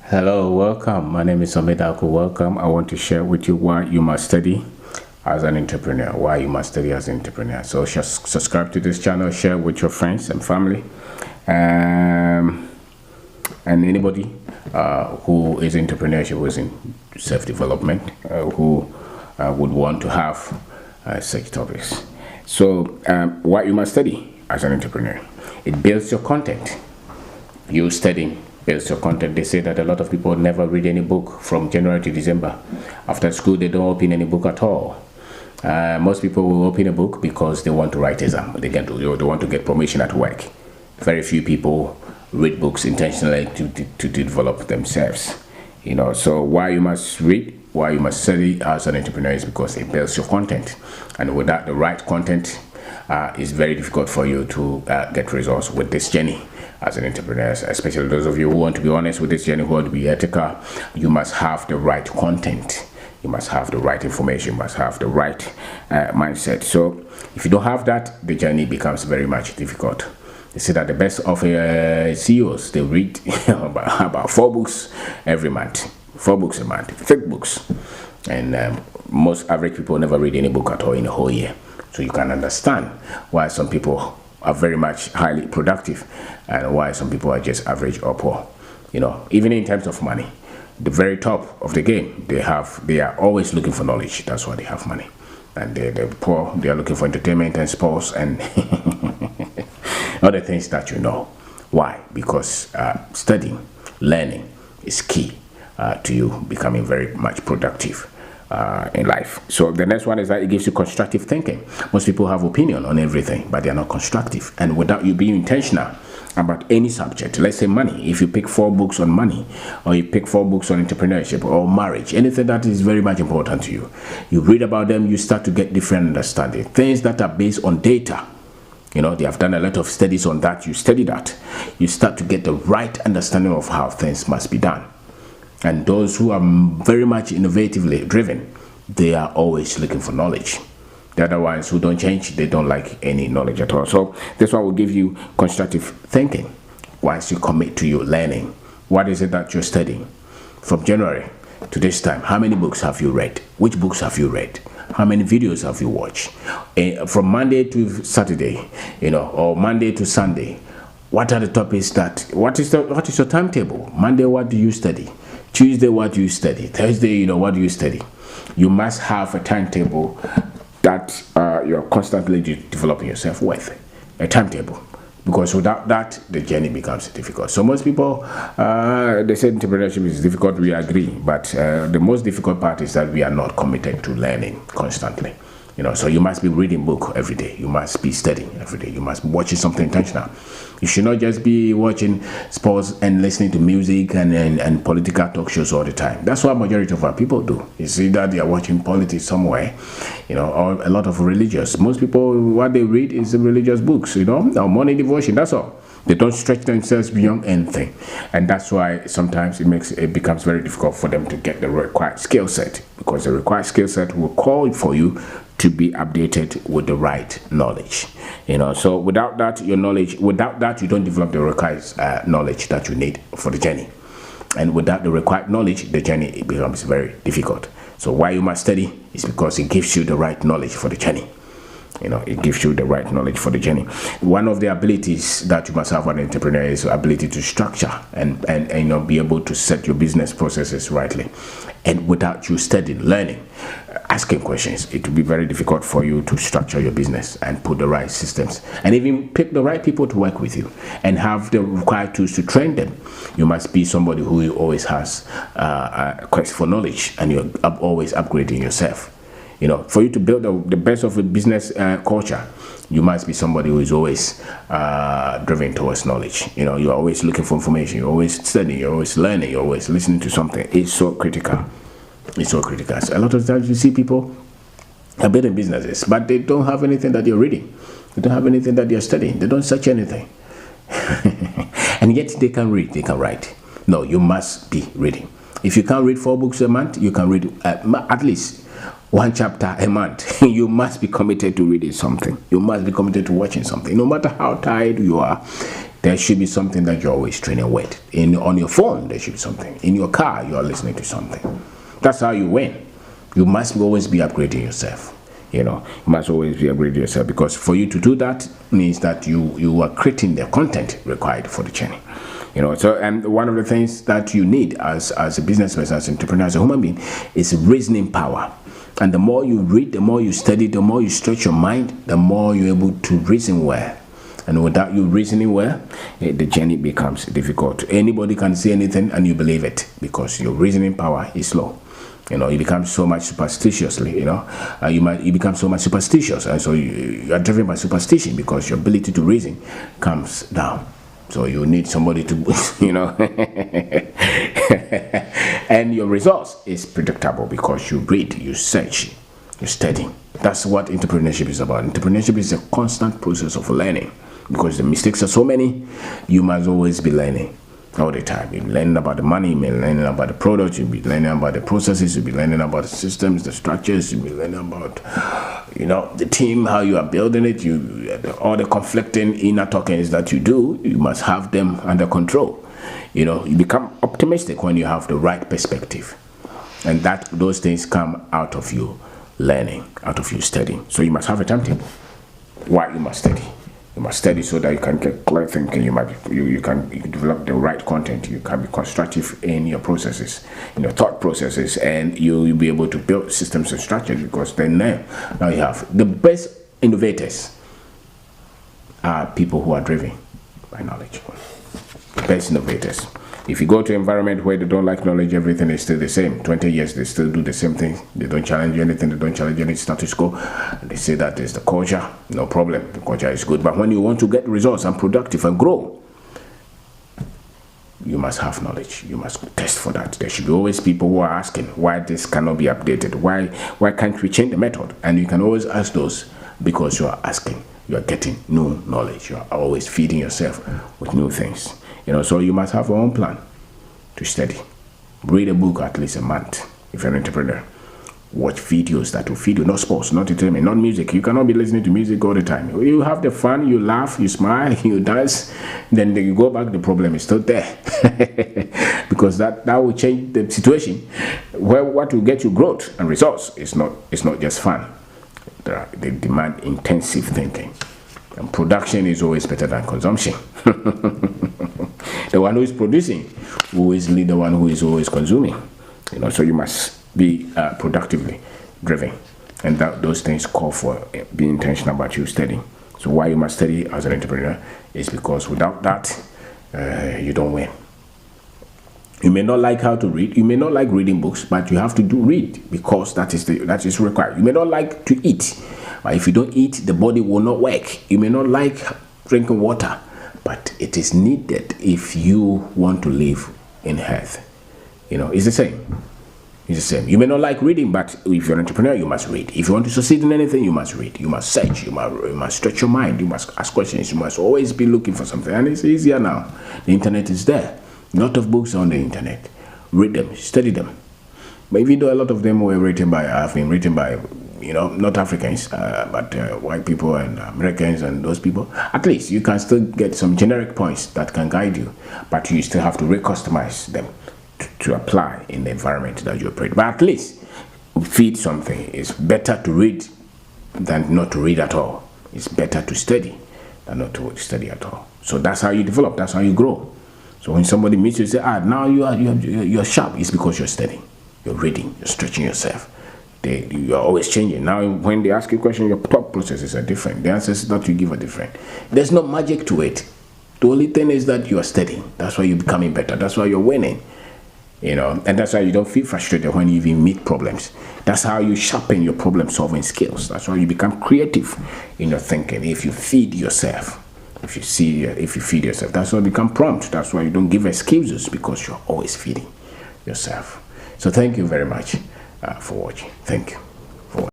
Hello, welcome. My name is Omedako. Welcome. I want to share with you why you must study as an entrepreneur. Why you must study as an entrepreneur. So just subscribe to this channel, share with your friends and family, and anybody who is entrepreneurship, who is in self-development, who would want to have such topics. So why you must study as an entrepreneur. It builds your content. You studying builds your content. They say that a lot of people never read any book from January to December. After school, they don't open any book at all. Most people will open a book because they want to write exam. They want to get promotion at work. Very few people read books intentionally to develop themselves. So why you must read, why you must study as an entrepreneur is because it builds your content. And without the right content, it's very difficult for you to get results with this journey as an entrepreneur, especially those of you who want to be honest with this journey, who want to be ethical. You must have the right content. You must have the right information. You must have the right mindset. So if you don't have that, the journey becomes very much difficult. They say that the best of CEOs, they read about 4 books every month. 4 books a month, thick books. And most average people never read any book at all in a whole year. So you can understand why some people are very much highly productive and why some people are just average or poor. Even in terms of money, the very top of the game, they are always looking for knowledge. That's why they have money. And the poor, they are looking for entertainment and sports and other things that you know. Why? Because studying, learning is key to you becoming very much productive in life. So the next one is that it gives you constructive thinking. Most people have opinion on everything, but they are not constructive. And without you being intentional about any subject, let's say money, if you pick 4 books on money, or you pick 4 books on entrepreneurship or marriage, anything that is very much important to you, you read about them, you start to get different understanding. Things that are based on data, they have done a lot of studies on that. You study that, you start to get the right understanding of how things must be done. And those who are very much innovatively driven, they are always looking for knowledge. The other ones who don't change, they don't like any knowledge at all. So this one will give you constructive thinking once you commit to your learning. What is it that you're studying? From January to this time, how many books have you read? Which books have you read? How many videos have you watched? From Monday to Saturday, or Monday to Sunday, what are the topics what is your timetable? Monday, what do you study? Tuesday, what do you study? Thursday, what do you study? You must have a timetable that you're constantly developing yourself with. A timetable. Because without that, the journey becomes difficult. So most people, they say entrepreneurship is difficult, we agree. But the most difficult part is that we are not committed to learning constantly. So you must be reading book every day. You must be studying every day. You must be watching something intentional. You should not just be watching sports and listening to music and political talk shows all the time. That's what majority of our people do. You see that they are watching politics somewhere, or a lot of religious. Most people, what they read is religious books, or morning devotion, that's all. They don't stretch themselves beyond anything. And that's why sometimes it becomes very difficult for them to get the required skill set, because the required skill set will call for you to be updated with the right knowledge. So without that, you don't develop the required knowledge that you need for the journey. And without the required knowledge, the journey, it becomes very difficult. So why you must study is because it gives you the right knowledge for the journey. It gives you the right knowledge for the journey. One of the abilities that you must have as an entrepreneur is the ability to structure and be able to set your business processes rightly. And without you studying, learning, asking questions, it will be very difficult for you to structure your business and put the right systems and even pick the right people to work with you and have the required tools to train them. You must be somebody who always has a quest for knowledge, and you're always upgrading yourself. For you to build the best of a business culture, you must be somebody who is always driven towards knowledge. You're always looking for information, you're always studying, you're always learning, you're always listening to something. It's so critical. It's so critical. So a lot of times you see people are building businesses, but they don't have anything that you're reading. They don't have anything that you're studying. They don't search anything. And yet they can read, they can write. No, you must be reading. If you can't read 4 books a month, you can read at least 1 chapter a month. You must be committed to reading something. You must be committed to watching something. No matter how tired you are, There should be something that you're always training with. On your phone, there should be something. In your car, you're listening to something. That's how you win. You must always be upgrading yourself. You must always be upgrading yourself, because for you to do that means that you are creating the content required for the journey. So, and one of the things that you need as a business person, as an entrepreneur, as a human being, is reasoning power. And the more you read, the more you study, the more you stretch your mind, the more you're able to reason well. And without you reasoning well, the journey becomes difficult. Anybody can say anything and you believe it, because your reasoning power is low. You become so much superstitiously, you become so much superstitious, and so you are driven by superstition, because your ability to reason comes down. So you need somebody to, and your results is predictable, because you read, you search, you study. That's what entrepreneurship is about. Entrepreneurship is a constant process of learning, because the mistakes are so many. You must always be learning all the time. You'll be learning about the money, you'll be learning about the product, you'll be learning about the processes, you'll be learning about the systems, the structures, you'll be learning about, the team, how you are building it. All the conflicting inner talkings that you do, you must have them under control. You become optimistic when you have the right perspective, and those things come out of you learning, out of you studying. So you must have a timetable. Why you must study? You must study so that you can get clear thinking. You can develop the right content. You can be constructive in your processes, in your thought processes, and you'll be able to build systems and structures, because then now you have the best innovators are people who are driven by knowledge. The best innovators. If you go to an environment where they don't like knowledge, everything is still the same. 20 years, they still do the same thing. They don't challenge anything. They don't challenge any status quo. They say that is the culture. No problem. The culture is good. But when you want to get results and productive and grow, you must have knowledge. You must test for that. There should be always people who are asking why this cannot be updated. Why can't we change the method? And you can always ask those, because you are asking. You are getting new knowledge. You are always feeding yourself with new things. So you must have your own plan to study. Read a book at least a month if you're an entrepreneur. Watch videos that will feed you, not sports, not entertainment, not music. You cannot be listening to music all the time. You have the fun, you laugh, you smile, you dance, then you go back, the problem is still there. Because that will change the situation. What will get you growth and results is not just fun. They demand intensive thinking. And production is always better than consumption. The one who is producing will always lead the one who is always consuming. So you must be productively driven, and those things call for being intentional about you studying. So why you must study as an entrepreneur is because without that, you don't win. You may not like how to read. You may not like reading books, but you have to read, because that is required. You may not like to eat, but if you don't eat, the body will not work. You may not like drinking water, but it is needed if you want to live in health. It's the same. It's the same. You may not like reading, but if you're an entrepreneur, you must read. If you want to succeed in anything, you must read. You must search. You must stretch your mind. You must ask questions. You must always be looking for something. And it's easier now. The internet is there. A lot of books on the internet. Read them. Study them. But even though a lot of them have been written by, not Africans, but white people and Americans and those people, at least you can still get some generic points that can guide you. But you still have to recustomize them to apply in the environment that you operate. But at least feed something. It's better to read than not to read at all. It's better to study than not to study at all. So that's how you develop. That's how you grow. So when somebody meets you, say, now you're sharp. It's because you're studying, you're reading, you're stretching yourself. You are always changing. Now when they ask you a question, your thought processes are different. The answers that you give are different. There's no magic to it. The only thing is that you are studying. That's why you're becoming better. That's why you're winning. And that's why you don't feel frustrated when you even meet problems. That's how you sharpen your problem solving skills. That's why you become creative in your thinking. If you feed yourself, if you feed yourself, that's why you become prompt. That's why you don't give excuses, because you're always feeding yourself. So thank you very much for watching. Thank you.